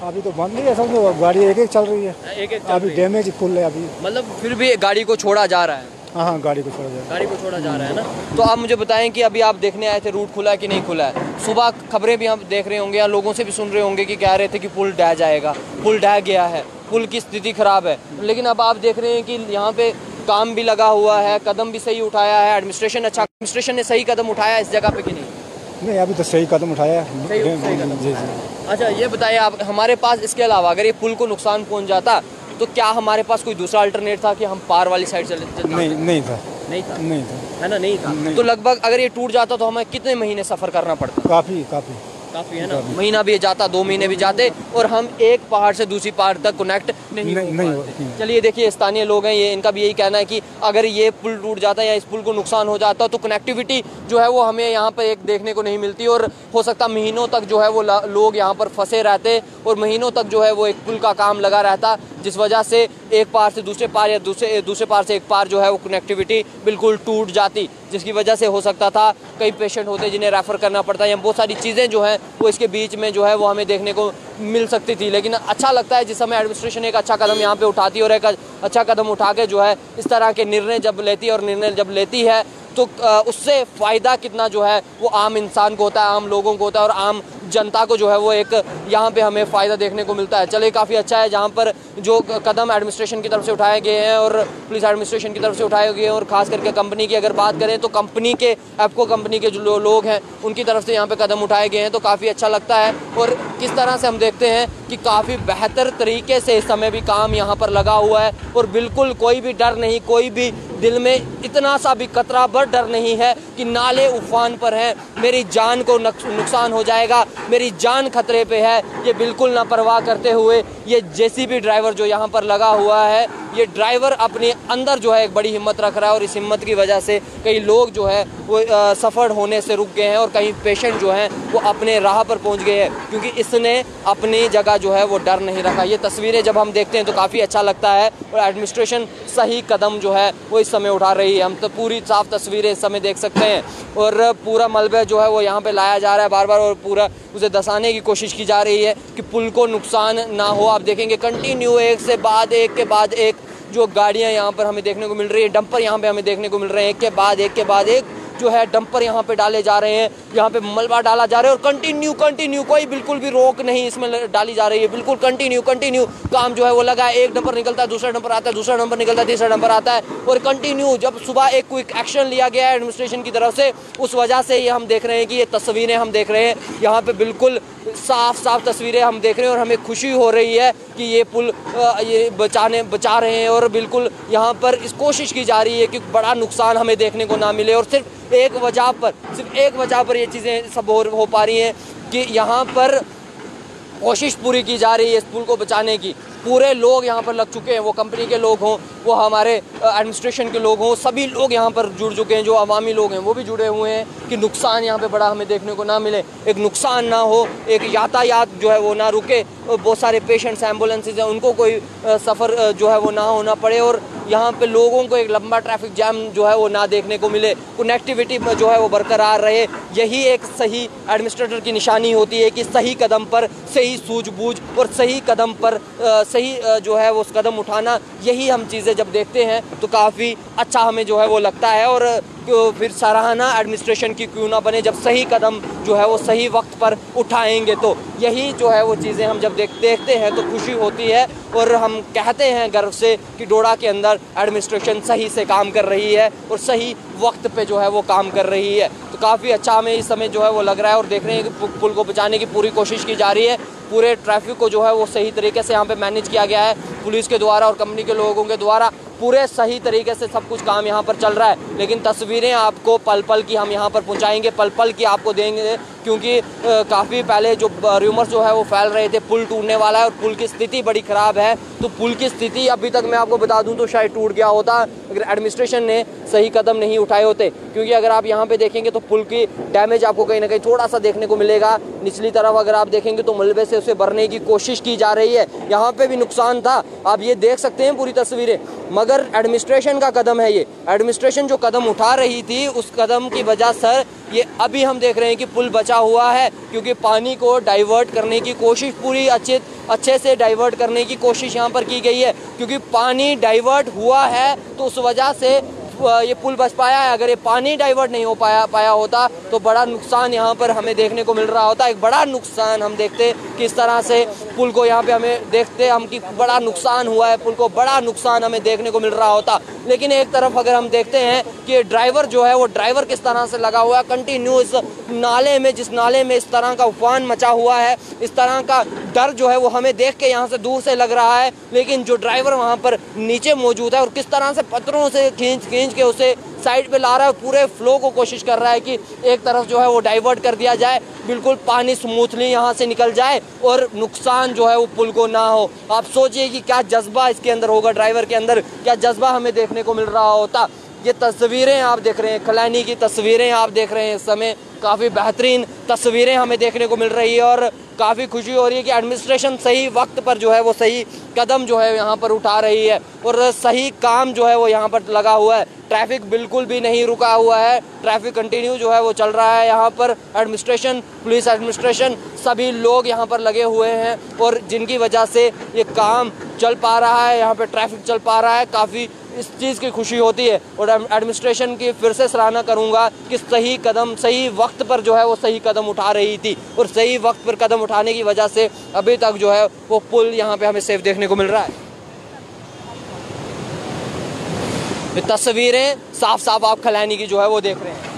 अभी तो बंद ही है, समझो गाड़ी एक चल रही है। एक अभी डैमेज फुल है अभी। मतलब फिर भी गाड़ी को छोड़ा जा रहा है? हाँ, गाड़ी को छोड़ा जा रहा है। गाड़ी को छोड़ा जा रहा है ना। तो आप मुझे बताएं कि अभी आप देखने आए थे, रूट खुला है कि नहीं खुला है? सुबह खबरें भी हम देख रहे होंगे या लोगों से भी सुन रहे होंगे कि कह रहे थे कि पुल ढह जाएगा, पुल ढह गया है, पुल की स्थिति खराब है। लेकिन अब आप देख रहे हैं कि यहाँ पे काम भी लगा हुआ है, कदम भी सही उठाया है एडमिनिस्ट्रेशन ने सही कदम उठाया इस जगह पे कि नहीं? नहीं, अभी तो सही कदम उठाया है। सही कदम। जी। अच्छा, ये बताइए आप, हमारे पास इसके अलावा अगर ये पुल को नुकसान पहुंच जाता तो क्या हमारे पास कोई दूसरा अल्टरनेट था कि हम पार वाली साइड चले? नहीं था। है ना, नहीं था। तो लगभग अगर ये टूट जाता तो हमें कितने महीने सफर करना पड़ता? काफी है ना। महीना भी जाता, 2 महीने भी जाते और हम एक पहाड़ से दूसरी पहाड़ तक कनेक्ट नहीं हो। चलिए देखिए, स्थानीय लोग हैं, ये इनका भी यही कहना है कि अगर ये पुल टूट जाता या इस पुल को नुकसान हो जाता तो कनेक्टिविटी जो है वो हमें यहाँ पर एक देखने को नहीं मिलती और हो सकता महीनों तक जो है वो लोग यहाँ पर फंसे रहते और महीनों तक जो है वो एक पुल का काम लगा रहता, जिस वजह से एक पार से दूसरे पार या दूसरे पार से एक पार जो है वो कनेक्टिविटी बिल्कुल टूट जाती, जिसकी वजह से हो सकता था कई पेशेंट होते जिन्हें रेफ़र करना पड़ता या बहुत सारी चीज़ें जो हैं वो इसके बीच में जो है वो हमें देखने को मिल सकती थी। लेकिन अच्छा लगता है जिस समय एडमिनिस्ट्रेशन एक अच्छा कदम यहाँ पे उठाती है और एक अच्छा कदम उठा के जो है इस तरह के निर्णय जब लेती है और निर्णय जब लेती है तो उससे फ़ायदा कितना जो है वो आम इंसान को होता है, आम लोगों को होता है और आम जनता को जो है वो एक यहाँ पे हमें फ़ायदा देखने को मिलता है। चलिए, काफ़ी अच्छा है जहाँ पर जो कदम एडमिनिस्ट्रेशन की तरफ से उठाए गए हैं और पुलिस एडमिनिस्ट्रेशन की तरफ से उठाए गए हैं और ख़ास करके कंपनी की अगर बात करें तो कंपनी के एप्को कंपनी के जो लोग हैं उनकी तरफ से यहाँ पे कदम उठाए गए हैं तो काफ़ी अच्छा लगता है। और किस तरह से हम देखते हैं कि काफ़ी बेहतर तरीके से इस समय भी काम यहाँ पर लगा हुआ है और बिल्कुल कोई भी डर नहीं, कोई भी दिल में इतना सा भी कतरा भर डर नहीं है कि नाले उफान पर हैं, मेरी जान को नुकसान हो जाएगा, मेरी जान खतरे पे है। ये बिल्कुल ना परवाह करते हुए ये जेसीबी ड्राइवर जो यहाँ पर लगा हुआ है, ये ड्राइवर अपने अंदर जो है एक बड़ी हिम्मत रख रहा है और इस हिम्मत की वजह से कई लोग जो है वो सफ़र होने से रुक गए हैं और कई पेशेंट जो हैं वो अपने राह पर पहुँच गए हैं क्योंकि इसने अपनी जगह जो है वो डर नहीं रखा। ये तस्वीरें जब हम देखते हैं तो काफ़ी अच्छा लगता है और एडमिनिस्ट्रेशन सही कदम जो है वो इस समय उठा रही है। हम तो पूरी साफ तस्वीरें इस समय देख सकते हैं और पूरा मलबा जो है वो यहाँ पे लाया जा रहा है बार बार और पूरा उसे दसाने की कोशिश की जा रही है कि पुल को नुकसान ना हो। आप देखेंगे कंटिन्यू एक के बाद एक जो गाड़ियाँ यहाँ पर हमें देखने को मिल रही है, डंपर यहाँ पे हमें देखने को मिल रहे हैं, एक के बाद एक जो है डंपर यहाँ पे डाले जा रहे हैं, यहाँ पे मलबा डाला जा रहा है और कंटिन्यू कोई बिल्कुल भी रोक नहीं इसमें डाली जा रही है, बिल्कुल कंटिन्यू काम जो है वो लगा है। एक डंपर निकलता है, दूसरा डंपर आता है, दूसरा डंपर निकलता है, तीसरा डंपर आता है और कंटिन्यू जब सुबह एक क्विक एक्शन लिया गया है एडमिनिस्ट्रेशन की तरफ से उस वजह से ये हम देख रहे हैं कि ये तस्वीरें हम देख रहे हैं यहाँ पे बिल्कुल साफ तस्वीरें हम देख रहे हैं और हमें खुशी हो रही है कि ये पुल ये बचा रहे हैं और बिल्कुल यहाँ पर इस कोशिश की जा रही है कि बड़ा नुकसान हमें देखने को ना मिले और सिर्फ एक वजह पर ये चीज़ें सब हो पा रही हैं कि यहाँ पर कोशिश पूरी की जा रही है इस पुल को बचाने की। पूरे लोग यहाँ पर लग चुके हैं, वो कंपनी के लोग हों, वो हमारे एडमिनिस्ट्रेशन के लोग हों, सभी लोग यहाँ पर जुड़ चुके हैं। जो अवामी लोग हैं वो भी जुड़े हुए हैं कि नुकसान यहाँ पे बड़ा हमें देखने को ना मिले, एक नुकसान ना हो, एक यातायात जो है वो ना रुके, बहुत सारे पेशेंट्स एम्बुलेंसेज हैं उनको कोई सफ़र जो है वो ना होना पड़े और यहाँ पे लोगों को एक लंबा ट्रैफिक जैम जो है वो ना देखने को मिले, कनेक्टिविटी जो है वो बरकरार रहे। यही एक सही एडमिनिस्ट्रेटर की निशानी होती है कि सही कदम पर सही सूझबूझ और सही कदम पर सही जो है वो उस कदम उठाना, यही हम चीज़ें जब देखते हैं तो काफ़ी अच्छा हमें जो है वो लगता है। और फिर सराहना एडमिनिस्ट्रेशन की क्यों ना बने, जब सही कदम जो है वो सही वक्त पर उठाएंगे तो यही जो है वो चीज़ें हम जब देखते हैं तो खुशी होती है। और हम कहते हैं गर्व से कि डोडा के अंदर एडमिनिस्ट्रेशन सही से काम कर रही है और सही वक्त पे जो है वो काम कर रही है। तो काफ़ी अच्छा हमें इस समय जो है वो लग रहा है। और देख रहे हैं कि पुल को बचाने की पूरी कोशिश की जा रही है, पूरे ट्रैफिक को जो है वो सही तरीके से यहाँ पे मैनेज किया गया है पुलिस के द्वारा और कंपनी के लोगों के द्वारा। पूरे सही तरीके से सब कुछ काम यहाँ पर चल रहा है। लेकिन तस्वीरें आपको पल पल की हम यहाँ पर पहुँचाएंगे, पल पल की आपको देंगे, क्योंकि काफ़ी पहले जो रूमर्स जो है वो फैल रहे थे पुल टूटने वाला है और पुल की स्थिति बड़ी ख़राब है। तो पुल की स्थिति अभी तक मैं आपको बता दूं तो शायद टूट गया होता अगर एडमिनिस्ट्रेशन ने सही कदम नहीं उठाए होते। क्योंकि अगर आप यहाँ पे देखेंगे तो पुल की डैमेज आपको कहीं ना कहीं थोड़ा सा देखने को मिलेगा। निचली तरफ अगर आप देखेंगे तो मलबे से उसे भरने की कोशिश की जा रही है, यहाँ पे भी नुकसान था, आप ये देख सकते हैं पूरी तस्वीरें। मगर एडमिनिस्ट्रेशन का कदम है ये, एडमिनिस्ट्रेशन जो कदम उठा रही थी उस कदम की वजह से ये अभी हम देख रहे हैं कि पुल बचा हुआ है। क्योंकि पानी को डाइवर्ट करने की कोशिश पूरी अच्छे से डाइवर्ट करने की कोशिश यहाँ पर की गई है। क्योंकि पानी डाइवर्ट हुआ है तो उस वजह से ये पुल बच पाया है। अगर ये पानी डाइवर्ट नहीं हो पाया होता तो बड़ा नुकसान यहाँ पर हमें देखने को मिल रहा होता। एक बड़ा नुकसान हम देखते किस तरह से पुल को यहाँ पे हमें देखते हम कि बड़ा नुकसान हुआ है, पुल को बड़ा नुकसान हमें देखने को मिल रहा होता। लेकिन एक तरफ अगर हम देखते हैं कि ड्राइवर जो है वो ड्राइवर किस तरह से लगा हुआ है कंटिन्यूस नाले में, जिस नाले में इस तरह का उफान मचा हुआ है, इस तरह का डर जो है वो हमें देख के यहाँ से दूर से लग रहा है। लेकिन जो ड्राइवर वहाँ पर नीचे मौजूद है और किस तरह से पत्थरों से खींच के उसे साइड पे ला रहा है, पूरे फ्लो को कोशिश कर रहा है कि एक तरफ जो है वो डाइवर्ट कर दिया जाए, बिल्कुल पानी स्मूथली यहाँ से निकल जाए और नुकसान जो है वो पुल को ना हो। आप सोचिए कि क्या जज्बा इसके अंदर होगा, ड्राइवर के अंदर क्या जज्बा हमें देखने को मिल रहा होता। ये तस्वीरें आप देख रहे हैं, खलैनी की तस्वीरें आप देख रहे हैं, इस समय काफ़ी बेहतरीन तस्वीरें हमें देखने को मिल रही है और काफ़ी खुशी हो रही है कि एडमिनिस्ट्रेशन सही वक्त पर जो है वो सही कदम जो है यहाँ पर उठा रही है और सही काम जो है वो यहाँ पर लगा हुआ है। ट्रैफिक बिल्कुल भी नहीं रुका हुआ है, ट्रैफिक कंटिन्यू जो है वो चल रहा है। यहाँ पर एडमिनिस्ट्रेशन, पुलिस एडमिनिस्ट्रेशन, सभी लोग यहाँ पर लगे हुए हैं और जिनकी वजह से ये काम चल पा रहा है, यहाँ पर ट्रैफिक चल पा रहा है। काफ़ी इस चीज़ की खुशी होती है और एडमिनिस्ट्रेशन की फिर से सराहना करूंगा कि सही कदम सही वक्त पर जो है वो सही कदम उठा रही थी और सही वक्त पर कदम उठाने की वजह से अभी तक जो है वो पुल यहाँ पे हमें सेफ देखने को मिल रहा है। ये तस्वीरें साफ साफ आप खलैनी की जो है वो देख रहे हैं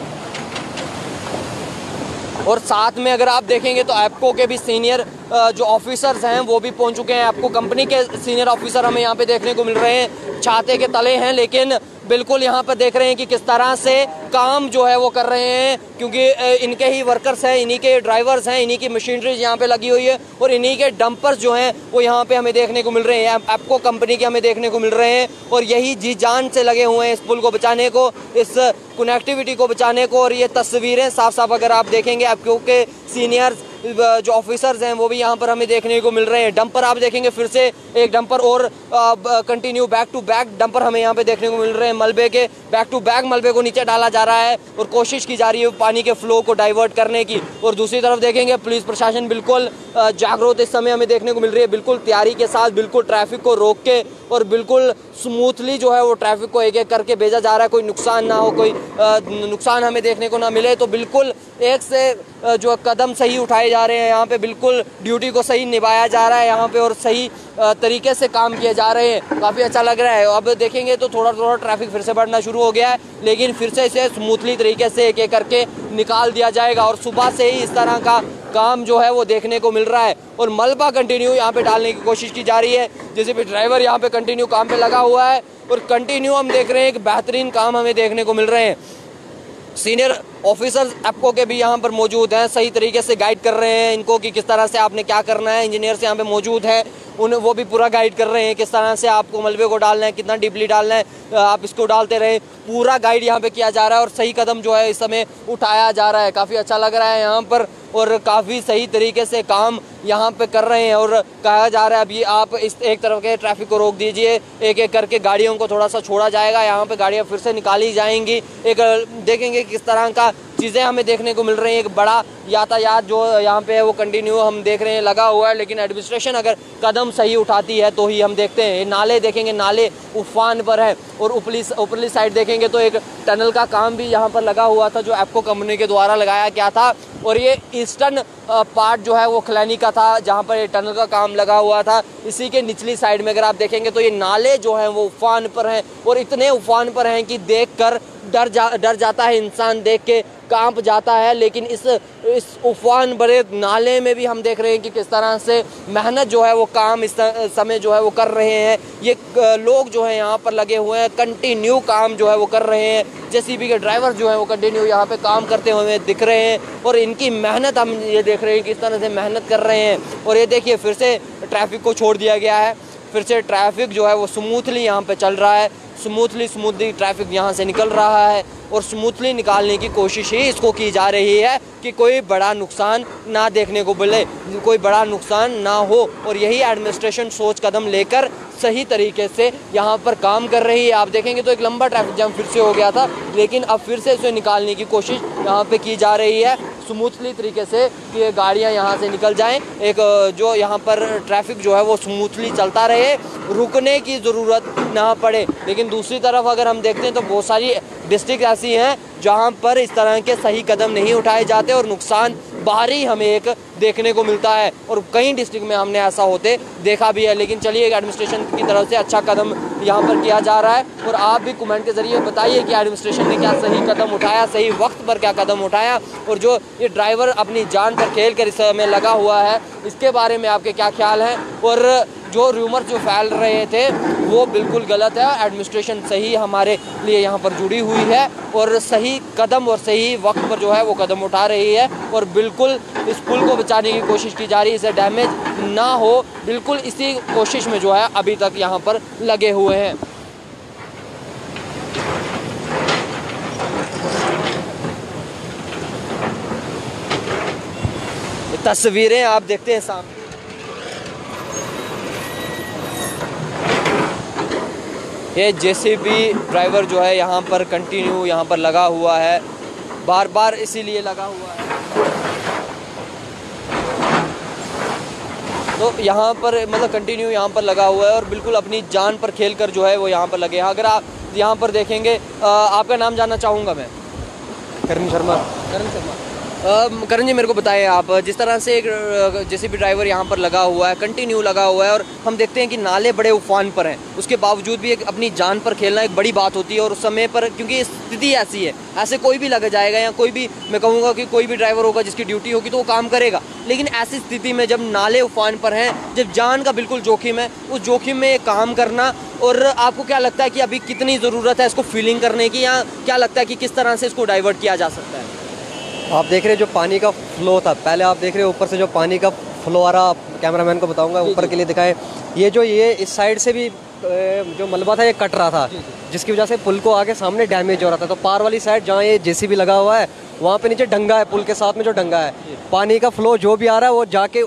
और साथ में अगर आप देखेंगे तो एप्को के भी सीनियर जो ऑफिसर्स हैं वो भी पहुंच चुके हैं। एप्को कंपनी के सीनियर ऑफिसर हमें यहाँ पे देखने को मिल रहे हैं, छाते के तले हैं, लेकिन बिल्कुल यहाँ पर देख रहे हैं कि किस तरह से काम जो है वो कर रहे हैं। क्योंकि इनके ही वर्कर्स हैं, इन्हीं के ड्राइवर्स हैं, इन्हीं की मशीनरीज यहाँ पे लगी हुई है और इन्हीं के डंपर्स जो हैं वो यहाँ पे हमें देखने को मिल रहे हैं, एप्को कंपनी के हमें देखने को मिल रहे हैं और यही जी जान से लगे हुए हैं इस पुल को बचाने को, इस कनेक्टिविटी को बचाने को। और ये तस्वीरें साफ साफ अगर आप देखेंगे एप्को के सीनियर्स जो ऑफिसर्स हैं वो भी यहाँ पर हमें देखने को मिल रहे हैं। डंपर आप देखेंगे, फिर से एक डंपर और continue back to back dumper हमें यहाँ पे देखने को मिल रहे हैं। मलबे के बैक टू बैक मलबे को नीचे डाला जा रहा है और कोशिश की जा रही है पानी के फ्लो को डाइवर्ट करने की। और दूसरी तरफ देखेंगे पुलिस प्रशासन बिल्कुल जागरूक इस समय हमें देखने को मिल रही है, बिल्कुल तैयारी के साथ बिल्कुल ट्रैफिक को रोक के और बिल्कुल स्मूथली जो है वो ट्रैफिक को एक एक करके भेजा जा रहा है, कोई नुकसान ना हो, कोई नुकसान हमें देखने को ना मिले। तो बिल्कुल एक से जो कदम सही उठाए जा रहे हैं यहाँ पे, बिल्कुल ड्यूटी को सही निभाया जा रहा है यहाँ पे और सही तरीके से काम किए जा रहे हैं। काफ़ी अच्छा लग रहा है। अब देखेंगे तो थोड़ा थोड़ा ट्रैफिक फिर से बढ़ना शुरू हो गया है, लेकिन फिर से इसे स्मूथली तरीके से एक एक करके निकाल दिया जाएगा। और सुबह से ही इस तरह का काम जो है वो देखने को मिल रहा है और मलबा कंटिन्यू यहाँ पे डालने की कोशिश की जा रही है। जैसे भी ड्राइवर यहाँ पे कंटिन्यू काम पे लगा हुआ है और कंटिन्यू हम देख रहे हैं कि बेहतरीन काम हमें देखने को मिल रहे हैं। सीनियर ऑफिसर्स एप्को के भी यहाँ पर मौजूद हैं, सही तरीके से गाइड कर रहे हैं इनको कि किस तरह से आपने क्या करना है। इंजीनियर्स यहाँ पे मौजूद हैं, उन्हें वो भी पूरा गाइड कर रहे हैं किस तरह से आपको मलबे को डालना है, कितना डीपली डालना है, आप इसको डालते रहे। पूरा गाइड यहाँ पे किया जा रहा है और सही कदम जो है इस समय उठाया जा रहा है। काफ़ी अच्छा लग रहा है यहाँ पर और काफ़ी सही तरीके से काम यहाँ पे कर रहे हैं। और कहा जा रहा है अभी आप इस एक तरफ के ट्रैफिक को रोक दीजिए, एक एक करके गाड़ियों को थोड़ा सा छोड़ा जाएगा, यहाँ पे गाड़ियाँ फिर से निकाली जाएंगी। एक देखेंगे किस तरह का चीज़ें हमें देखने को मिल रही हैं। एक बड़ा यातायात जो यहाँ पे है वो कंटिन्यू हम देख रहे हैं लगा हुआ है, लेकिन एडमिनिस्ट्रेशन अगर कदम सही उठाती है तो ही हम देखते हैं। ये नाले देखेंगे, नाले उफान पर है, और ऊपरली साइड देखेंगे तो एक टनल का काम भी यहाँ पर लगा हुआ था जो एप्को कंपनी के द्वारा लगाया गया था, और ये ईस्टर्न पार्ट जो है वो खलैनी का था जहाँ पर ये टनल का काम लगा हुआ था। इसी के निचली साइड में अगर आप देखेंगे तो ये नाले जो हैं वो उफान पर हैं, और इतने उफान पर हैं कि देखकर डर जाता है इंसान, देख के कांप जाता है। लेकिन इस उफान भरे नाले में भी हम देख रहे हैं कि किस तरह से मेहनत जो है वो काम इस समय जो है वो कर रहे हैं। ये लोग जो है यहाँ पर लगे हुए हैं, कंटिन्यू काम जो है वो कर रहे हैं। जेसीबी के ड्राइवर जो है वो कंटिन्यू यहाँ पे काम करते हुए दिख रहे हैं, और इनकी मेहनत हम ये देख रहे हैं किस तरह से मेहनत कर रहे हैं। और ये देखिए फिर से ट्रैफिक को छोड़ दिया गया है, फिर से ट्रैफिक जो है वो स्मूथली यहाँ पे चल रहा है, स्मूथली ट्रैफिक यहाँ से निकल रहा है, और स्मूथली निकालने की कोशिश ही इसको की जा रही है कि कोई बड़ा नुकसान ना देखने को मिले, कोई बड़ा नुकसान ना हो। और यही एडमिनिस्ट्रेशन सोच कदम लेकर सही तरीके से यहाँ पर काम कर रही है। आप देखेंगे तो एक लंबा ट्रैफिक जाम फिर से हो गया था, लेकिन अब फिर से इसे निकालने की कोशिश यहाँ पे की जा रही है स्मूथली तरीके से कि ये गाड़ियाँ यहाँ से निकल जाएं। एक जो यहाँ पर ट्रैफिक जो है वो स्मूथली चलता रहे, रुकने की ज़रूरत ना पड़े। लेकिन दूसरी तरफ अगर हम देखते हैं तो बहुत सारी डिस्ट्रिक्ट ऐसी हैं जहाँ पर इस तरह के सही कदम नहीं उठाए जाते और नुकसान बाहरी हमें एक देखने को मिलता है, और कई डिस्ट्रिक्ट में हमने ऐसा होते देखा भी है। लेकिन चलिए एडमिनिस्ट्रेशन की तरफ से अच्छा कदम यहाँ पर किया जा रहा है, और आप भी कमेंट के ज़रिए बताइए कि एडमिनिस्ट्रेशन ने क्या सही कदम उठाया, सही वक्त पर क्या कदम उठाया, और जो ये ड्राइवर अपनी जान पर खेल कर इस समय लगा हुआ है इसके बारे में आपके क्या ख्याल हैं। और जो रूमर जो फैल रहे थे वो बिल्कुल गलत है। एडमिनिस्ट्रेशन सही हमारे लिए यहाँ पर जुड़ी हुई है, और सही कदम और सही वक्त पर जो है वो कदम उठा रही है, और बिल्कुल इस पुल को बचाने की कोशिश की जा रही है, इसे डैमेज ना हो, बिल्कुल इसी कोशिश में जो है अभी तक यहाँ पर लगे हुए हैं। तस्वीरें आप देखते हैं सामने, ये जेसीबी ड्राइवर जो है यहाँ पर कंटिन्यू यहाँ पर लगा हुआ है, बार बार इसीलिए लगा हुआ है। तो यहाँ पर मतलब कंटिन्यू यहाँ पर लगा हुआ है, और बिल्कुल अपनी जान पर खेल कर जो है वो यहाँ पर लगे हैं। अगर आप यहाँ पर देखेंगे, आपका नाम जानना चाहूँगा मैं। करण शर्मा। करण जी, मेरे को बताएं आप, जिस तरह से एक जेसीबी ड्राइवर यहाँ पर लगा हुआ है, कंटिन्यू लगा हुआ है, और हम देखते हैं कि नाले बड़े उफान पर हैं, उसके बावजूद भी एक अपनी जान पर खेलना एक बड़ी बात होती है। और उस समय पर क्योंकि स्थिति ऐसी है, ऐसे कोई भी लग जाएगा, या कोई भी, मैं कहूँगा कि कोई भी ड्राइवर होगा जिसकी ड्यूटी होगी तो वो काम करेगा। लेकिन ऐसी स्थिति में जब नाले उफान पर हैं, जब जान का बिल्कुल जोखिम है, उस जोखिम में काम करना, और आपको क्या लगता है कि अभी कितनी ज़रूरत है इसको फीलिंग करने की, या क्या लगता है कि किस तरह से इसको डाइवर्ट किया जा सकता है? आप देख रहे जो पानी का फ्लो था, पहले आप देख रहे हो ऊपर से जो पानी का फ्लो आ रहा, कैमरामैन को बताऊंगा ऊपर के लिए दिखाएं। ये इस साइड से भी जो मलबा था ये कट रहा था, जिसकी वजह से पुल को आगे सामने डैमेज हो रहा था। तो पार वाली साइड जहाँ ये जेसीबी लगा हुआ है वहाँ पे नीचे डंगा है, पुल के साथ में जो डंगा है, पानी का फ्लो जो भी आ रहा है वो जाके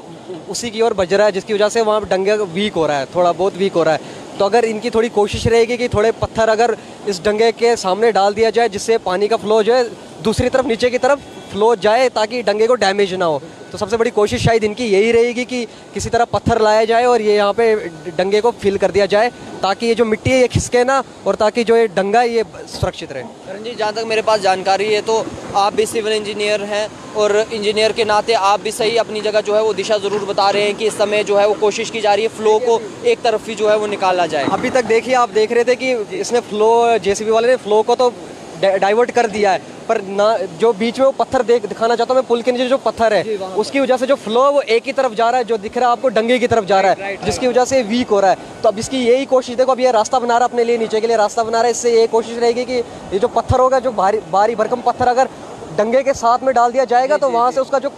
उसी की ओर बज रहा है, जिसकी वजह से वहाँ डंगा वीक हो रहा है, थोड़ा बहुत वीक हो रहा है। तो अगर इनकी थोड़ी कोशिश रहेगी कि थोड़े पत्थर अगर इस डंगे के सामने डाल दिया जाए, जिससे पानी का फ्लो जो है दूसरी तरफ नीचे की तरफ फ्लो जाए, ताकि डंगे को डैमेज ना हो। तो सबसे बड़ी कोशिश शायद इनकी यही रहेगी कि किसी तरह पत्थर लाया जाए और ये यहाँ पे डंगे को फिल कर दिया जाए, ताकि ये जो मिट्टी है ये खिसके ना, और ताकि जो ये डंगा है ये सुरक्षित रहे। करण जी, जहाँ तक मेरे पास जानकारी है तो आप भी सिविल इंजीनियर हैं, और इंजीनियर के नाते आप भी सही अपनी जगह जो है वो दिशा ज़रूर बता रहे हैं कि इस समय जो है वो कोशिश की जा रही है फ्लो को एक तरफ ही जो है वो निकाला जाए। अभी तक देखिए, आप देख रहे थे कि इसने फ्लो, जेसीबी वाले ने फ्लो को तो डाइवर्ट कर दिया है, पर ना जो बीच में वो पत्थर दिखाना चाहता हूँ मैं, पुल के नीचे जो पत्थर है उसकी वजह से जो फ्लो है वो एक ही तरफ जा रहा है, जो दिख रहा है आपको डंगे की तरफ जा रहा है, जिसकी वजह से वीक हो रहा है। तो अब इसकी यही कोशिश, देखो अब ये रास्ता बना रहा है अपने लिए, नीचे के लिए रास्ता बना रहा है, इससे ये कोशिश रहेगी कि ये जो पत्थर होगा, जो भारी भरकम पत्थर अगर डंगे के साथ में डाल दिया जाएगा तो वहाँ से उसका जो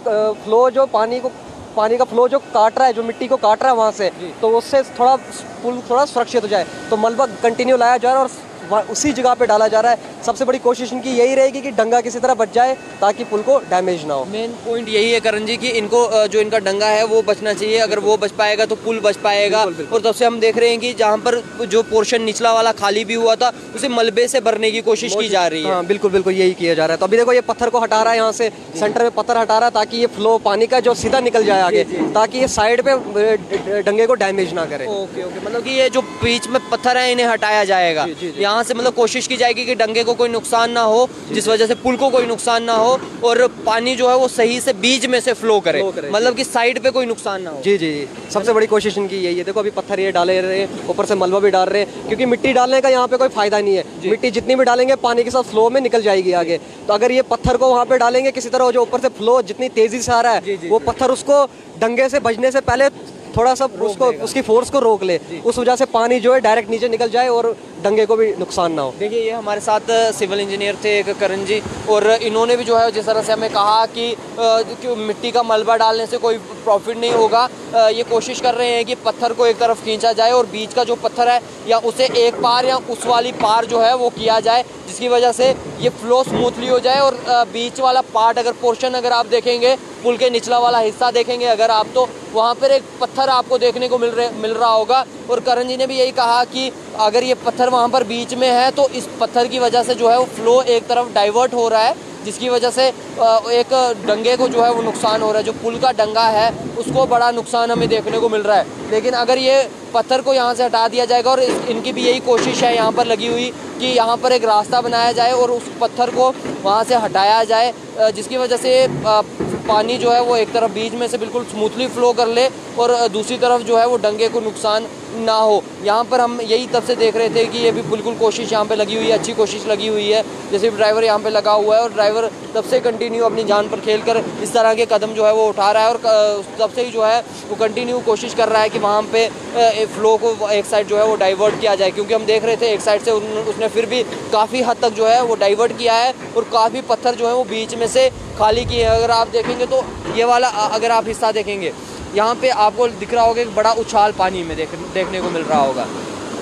फ्लो, जो पानी का फ्लो जो काट रहा है, जो मिट्टी को काट रहा है वहाँ से, तो उससे थोड़ा पुल थोड़ा सुरक्षित हो जाए। तो मलबा कंटिन्यू लाया जा रहा है, और उसी जगह पे डाला जा रहा है। सबसे बड़ी कोशिश इनकी यही रहेगी कि डंगा किसी तरह बच जाए ताकि पुल को डैमेज ना हो। मेन पॉइंट यही है करण जी कि इनको जो इनका डंगा है वो बचना चाहिए, अगर वो बच पाएगा तो पुल बच पाएगा। और तब से हम देख रहे हैं कि जहाँ पर जो पोर्शन निचला वाला खाली भी हुआ था उसे मलबे से भरने की कोशिश की जा रही है। हाँ बिल्कुल बिल्कुल यही किया जा रहा है। तो अभी देखो ये पत्थर को हटा रहा है, यहाँ से सेंटर में पत्थर हटा रहा है ताकि ये फ्लो पानी का जो सीधा निकल जाए आगे, ताकि ये साइड पे डंगे को डैमेज ना करे। ओके ओके, मतलब कि ये जो बीच में पत्थर है इन्हें हटाया जाएगा यहाँ से, मतलब कोशिश की जाएगी कि डंगे को कोई नुकसान ना हो, जिस वजह से पुल को कोई नुकसान ना हो और पानी जो है वो सही से बीच में से फ्लो करे, मतलब कि साइड पे कोई नुकसान ना हो। जी जी, सबसे बड़ी कोशिश इनकी यही है। देखो अभी पत्थर ये डाले रहे हैं, ऊपर से मलबा भी डाल रहे हैं, क्योंकि मिट्टी डालने का यहाँ पे कोई फायदा नहीं है। मिट्टी जितनी भी डालेंगे पानी के साथ फ्लो में निकल जाएगी आगे। तो अगर ये पत्थर को वहाँ पे डालेंगे किसी तरह, जो ऊपर से फ्लो जितनी तेजी से आ रहा है वो पत्थर उसको डंगे से बजने से पहले थोड़ा सा उसको उसकी फोर्स को रोक ले, उस वजह से पानी जो है डायरेक्ट नीचे निकल जाए और डंगे को भी नुकसान ना हो। देखिए ये हमारे साथ सिविल इंजीनियर थे एक करण जी, और इन्होंने भी जो है जिस तरह से हमें कहा कि मिट्टी का मलबा डालने से कोई प्रॉफिट नहीं होगा, ये कोशिश कर रहे हैं कि पत्थर को एक तरफ खींचा जाए और बीच का जो पत्थर है या उसे एक पार या उस वाली पार जो है वो किया जाए, जिसकी वजह से ये फ्लो स्मूथली हो जाए। और बीच वाला पार्ट अगर पोर्शन अगर आप देखेंगे, पुल के निचला वाला हिस्सा देखेंगे अगर आप, तो वहाँ पर एक पत्थर आपको देखने को मिल रहा होगा। और करण जी ने भी यही कहा कि अगर ये पत्थर वहाँ पर बीच में है तो इस पत्थर की वजह से जो है वो फ्लो एक तरफ डाइवर्ट हो रहा है, जिसकी वजह से एक डंगे को जो है वो नुकसान हो रहा है। जो पुल का डंगा है उसको बड़ा नुकसान हमें देखने को मिल रहा है। लेकिन अगर ये पत्थर को यहाँ से हटा दिया जाएगा, और इनकी भी यही कोशिश है यहाँ पर लगी हुई कि यहाँ पर एक रास्ता बनाया जाए और उस पत्थर को वहाँ से हटाया जाए, जिसकी वजह से पानी जो है वो एक तरफ बीच में से बिल्कुल स्मूथली फ्लो कर ले और दूसरी तरफ जो है वो डंगे को नुकसान ना हो। यहाँ पर हम यही तब से देख रहे थे कि ये भी बिल्कुल कोशिश यहाँ पे लगी हुई है, अच्छी कोशिश लगी हुई है। जैसे ड्राइवर यहाँ पे लगा हुआ है और ड्राइवर तब से कंटिन्यू अपनी जान पर खेल कर इस तरह के कदम जो है वो उठा रहा है, और तब से ही जो है वो कंटिन्यू कोशिश कर रहा है कि वहाँ पे फ्लो को एक साइड जो है वो डाइवर्ट किया जाए। क्योंकि हम देख रहे थे एक साइड से उसने फिर भी काफ़ी हद तक जो है वो डाइवर्ट किया है और काफ़ी पत्थर जो है वो बीच में से खाली किए हैं। अगर आप देखेंगे तो ये वाला अगर आप हिस्सा देखेंगे, यहाँ पे आपको दिख रहा होगा एक बड़ा उछाल पानी में देखने को मिल रहा होगा।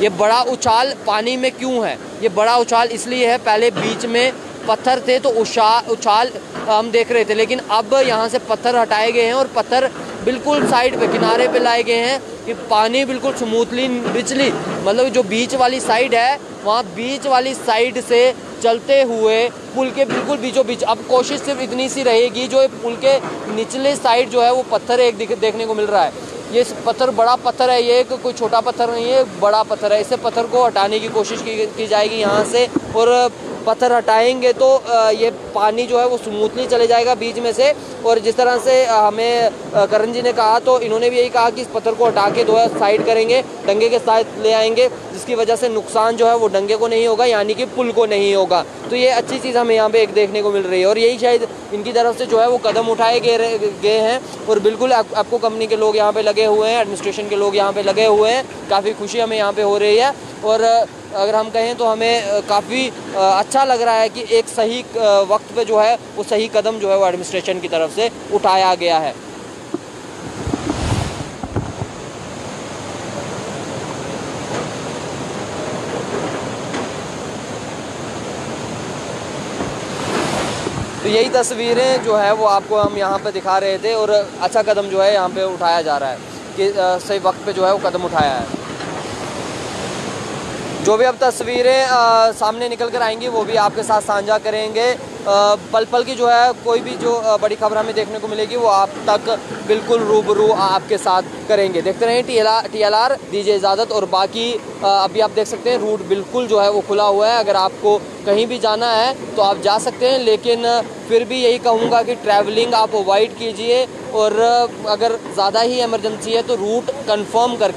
ये बड़ा उछाल पानी में क्यों है? ये बड़ा उछाल इसलिए है, पहले बीच में पत्थर थे तो उछाल हम देख रहे थे, लेकिन अब यहाँ से पत्थर हटाए गए हैं और पत्थर बिल्कुल साइड पे किनारे पे लाए गए हैं कि पानी बिल्कुल स्मूथली बिचली, मतलब जो बीच वाली साइड है वहाँ बीच वाली साइड से चलते हुए पुल के बिल्कुल बीचों बीच। अब कोशिश सिर्फ इतनी सी रहेगी, जो पुल के निचले साइड जो है वो पत्थर एक देखने को मिल रहा है। ये पत्थर बड़ा पत्थर है, ये कोई छोटा पत्थर नहीं है, बड़ा पत्थर है। इसे पत्थर को हटाने की कोशिश की जाएगी यहाँ से, और पत्थर हटाएंगे तो ये पानी जो है वो स्मूथली चले जाएगा बीच में से। और जिस तरह से हमें करण जी ने कहा, तो इन्होंने भी यही कहा कि इस पत्थर को हटा के साइड करेंगे, डंगे के साथ ले आएंगे, जिसकी वजह से नुकसान जो है वो डंगे को नहीं होगा, यानी कि पुल को नहीं होगा। तो ये अच्छी चीज़ हमें यहाँ पे एक देखने को मिल रही है, और यही शायद इनकी तरफ से जो है वो कदम उठाए गए हैं। और बिल्कुल आपको कंपनी के लोग यहाँ पे लगे हुए हैं, एडमिनिस्ट्रेशन के लोग यहाँ पे लगे हुए हैं, काफ़ी खुशी हमें यहाँ पे हो रही है। और अगर हम कहें तो हमें काफ़ी अच्छा लग रहा है कि एक सही वक्त पे जो है वो सही कदम जो है वो एडमिनिस्ट्रेशन की तरफ से उठाया गया है। तो यही तस्वीरें जो है वो आपको हम यहाँ पे दिखा रहे थे, और अच्छा कदम जो है यहाँ पे उठाया जा रहा है कि सही वक्त पे जो है वो कदम उठाया है। जो भी अब तस्वीरें सामने निकल कर आएंगी वो भी आपके साथ साझा करेंगे। पल पल की जो है कोई भी जो बड़ी खबर हमें देखने को मिलेगी वो आप तक बिल्कुल रूबरू आपके साथ करेंगे। देखते रहें TLR, दीजिए इजाज़त। और बाकी अभी आप देख सकते हैं रूट बिल्कुल जो है वो खुला हुआ है, अगर आपको कहीं भी जाना है तो आप जा सकते हैं, लेकिन फिर भी यही कहूँगा कि ट्रैवलिंग आप अवॉइड कीजिए, और अगर ज़्यादा ही इमरजेंसी है तो रूट कंफर्म करके